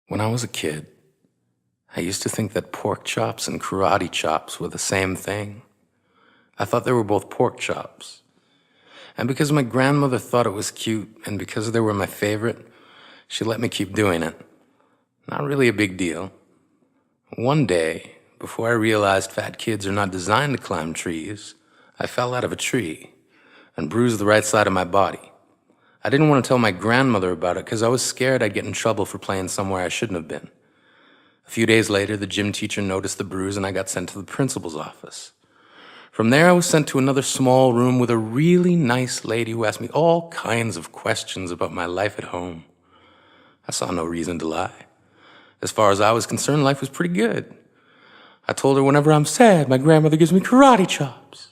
When I was a kid, I used to think that pork chops and karate chops were the same thing. I thought they were both pork chops. And because my grandmother thought it was cute, and because they were my favorite, she let me keep doing it. Not really a big deal. One day, before I realized fat kids are not designed to climb trees, I fell out of a tree and bruised the right side of my body. I didn't want to tell my grandmother about it because I was scared I'd get in trouble for playing somewhere I shouldn't have been. A few days later, the gym teacher noticed the bruise and I got sent to the principal's office. From there, I was sent to another small room with a really nice lady who asked me all kinds of questions about my life at home. I saw no reason to lie. As far as I was concerned, life was pretty good. I told her whenever I'm sad, my grandmother gives me karate chops.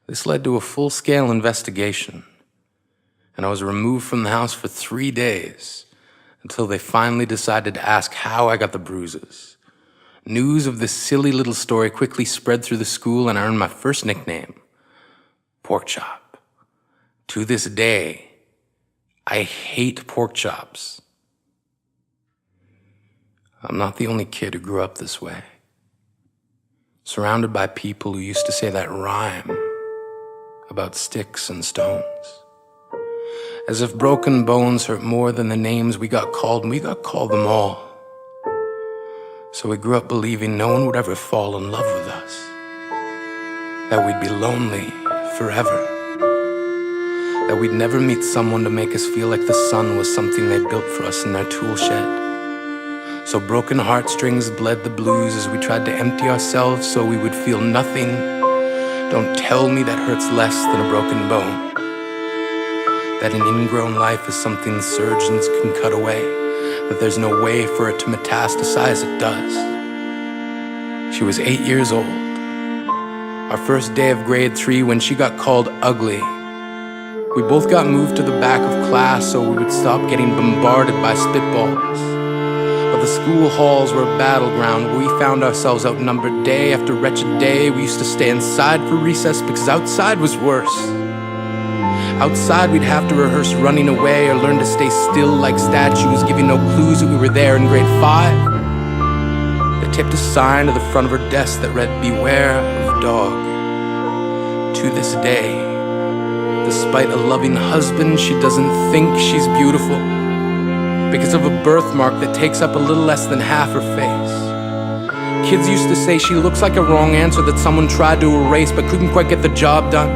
This led to a full-scale investigation, and I was removed from the house for 3 days until they finally decided to ask how I got the bruises. News of this silly little story quickly spread through the school, and I earned my first nickname, Pork Chop. To this day, I hate pork chops. I'm not the only kid who grew up this way, surrounded by people who used to say that rhyme about sticks and stones. As if broken bones hurt more than the names we got called, and we got called them all. So we grew up believing no one would ever fall in love with us, that we'd be lonely forever, that we'd never meet someone to make us feel like the sun was something they built for us in their tool shed. So broken heartstrings bled the blues as we tried to empty ourselves so we would feel nothing. Don't tell me that hurts less than a broken bone. That an ingrown life is something surgeons can cut away, that there's no way for it to metastasize, it does. She was 8 years old. Our first day of grade 3 when she got called ugly. We both got moved to the back of class so we would stop getting bombarded by spitballs. But the school halls were a battleground where we found ourselves outnumbered day after wretched day. We used to stay inside for recess because outside was worse. Outside we'd have to rehearse running away or learn to stay still like statues, giving no clues that we were there in grade 5. They taped a sign to the front of her desk that read, "Beware of dog." To this day, despite a loving husband, she doesn't think she's beautiful because of a birthmark that takes up a little less than half her face. Kids used to say she looks like a wrong answer that someone tried to erase but couldn't quite get the job done.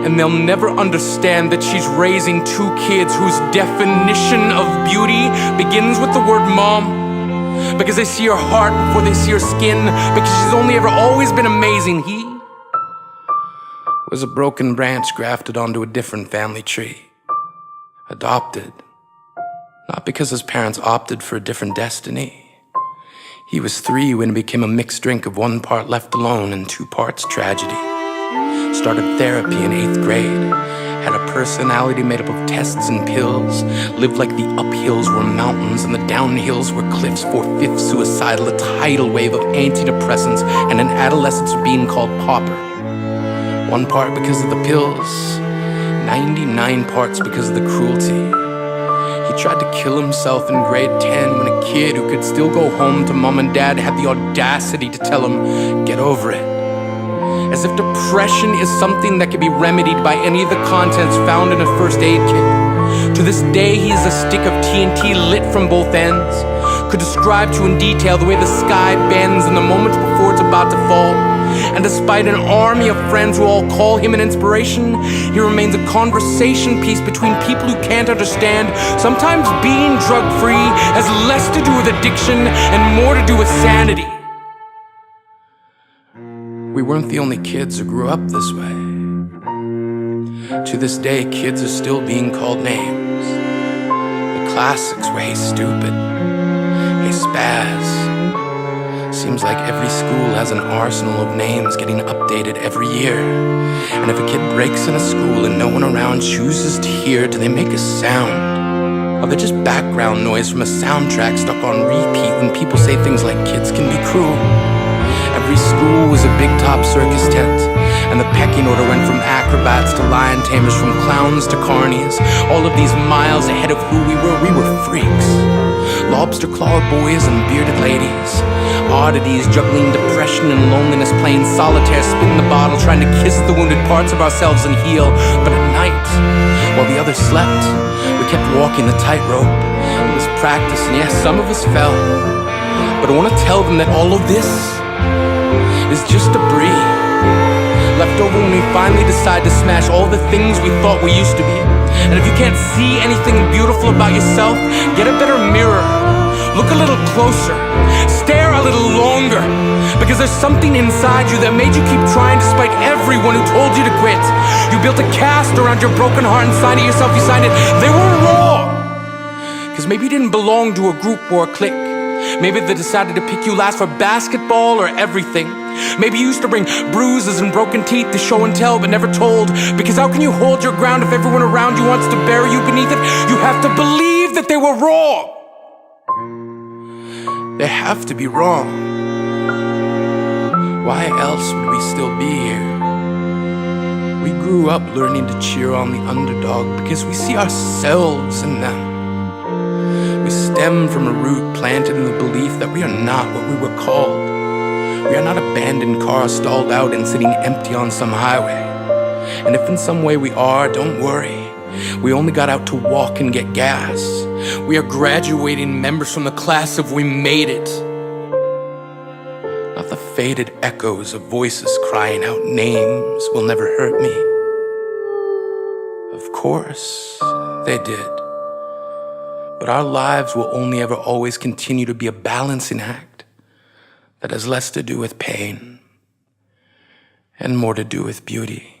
And they'll never understand that she's raising 2 kids whose definition of beauty begins with the word mom. Because they see her heart before they see her skin. Because she's only ever always been amazing. He was a broken branch grafted onto a different family tree. Adopted. Not because his parents opted for a different destiny. He was 3 when it became a mixed drink of 1 part left alone and 2 parts tragedy. Started therapy in 8th grade, had a personality made up of tests and pills, lived like the uphills were mountains and the downhills were cliffs, 4/5 suicidal, a tidal wave of antidepressants, and an adolescence being called pauper. 1 part because of the pills, 99 parts because of the cruelty. He tried to kill himself in grade 10 when a kid who could still go home to mom and dad had the audacity to tell him, "Get over it." As if depression is something that can be remedied by any of the contents found in a first aid kit. To this day, he is a stick of TNT lit from both ends. Could describe to you in detail the way the sky bends in the moments before it's about to fall. And despite an army of friends who all call him an inspiration, he remains a conversation piece between people who can't understand. Sometimes being drug-free has less to do with addiction and more to do with sanity. We weren't the only kids who grew up this way. To this day, kids are still being called names. The classics were "Hey stupid," "Hey spaz." Seems like every school has an arsenal of names getting updated every year. And if a kid breaks in a school and no one around chooses to hear, do they make a sound? Or they're just background noise from a soundtrack stuck on repeat when people say things like kids can be cruel? Every school was a big top circus tent, and the pecking order went from acrobats to lion tamers, from clowns to carnies. All of these miles ahead of who we were freaks. lobster claw boys and bearded ladies, oddities juggling depression and loneliness, playing solitaire, spin the bottle, trying to kiss the wounded parts of ourselves and heal. But at night, while the others slept, we kept walking the tightrope. It was practice, and yes, some of us fell. But I want to tell them that all of this is just debris left over when we finally decide to smash all the things we thought we used to be. And if you can't see anything beautiful about yourself, get a better mirror. Look a little closer. Stare a little longer. Because there's something inside you that made you keep trying despite everyone who told you to quit. You built a cast around your broken heart and signed it yourself. You signed it. They were wrong. Because maybe you didn't belong to a group or a clique. Maybe they decided to pick you last for basketball or everything. Maybe you used to bring bruises and broken teeth to show and tell but never told. Because how can you hold your ground if everyone around you wants to bury you beneath it? You have to believe that they were wrong. They have to be wrong. Why else would we still be here? We grew up learning to cheer on the underdog because we see ourselves in them. We stem from a root planted in the belief that we are not what we were called. We are not abandoned cars stalled out and sitting empty on some highway. And if in some way we are, don't worry. We only got out to walk and get gas. We are graduating members from the class of we made it. Not the faded echoes of voices crying out names will never hurt me. Of course, they did. But our lives will only ever always continue to be a balancing act that has less to do with pain and more to do with beauty.